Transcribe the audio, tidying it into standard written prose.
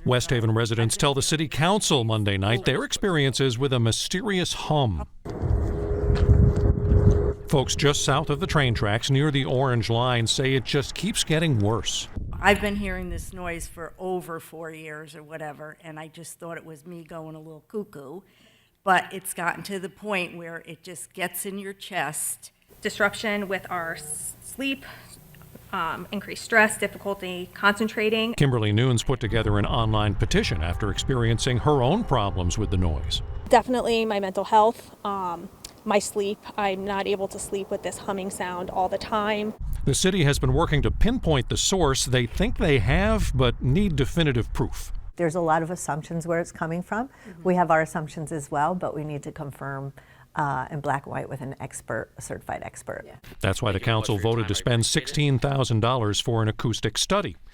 West Haven residents tell the city council Monday night their experiences with a mysterious hum. Folks just south of the train tracks near the orange line say it just keeps getting worse. I've been hearing this noise for over 4 years or whatever, and I just thought it was me going a little cuckoo. But it's gotten to the point where it just gets in your chest. Disruption with our sleep, increased stress, difficulty concentrating. Kimberly Noons put together an online petition after experiencing her own problems with the noise. Definitely my mental health, my sleep. I'm not able to sleep with this humming sound all the time. The city has been working to pinpoint the source. They think they have, but need definitive proof. There's a lot of assumptions where it's coming from. We have our assumptions as well, but we need to confirm in black and white with an expert, a certified expert. That's why the council voted to spend $16,000 for an acoustic study.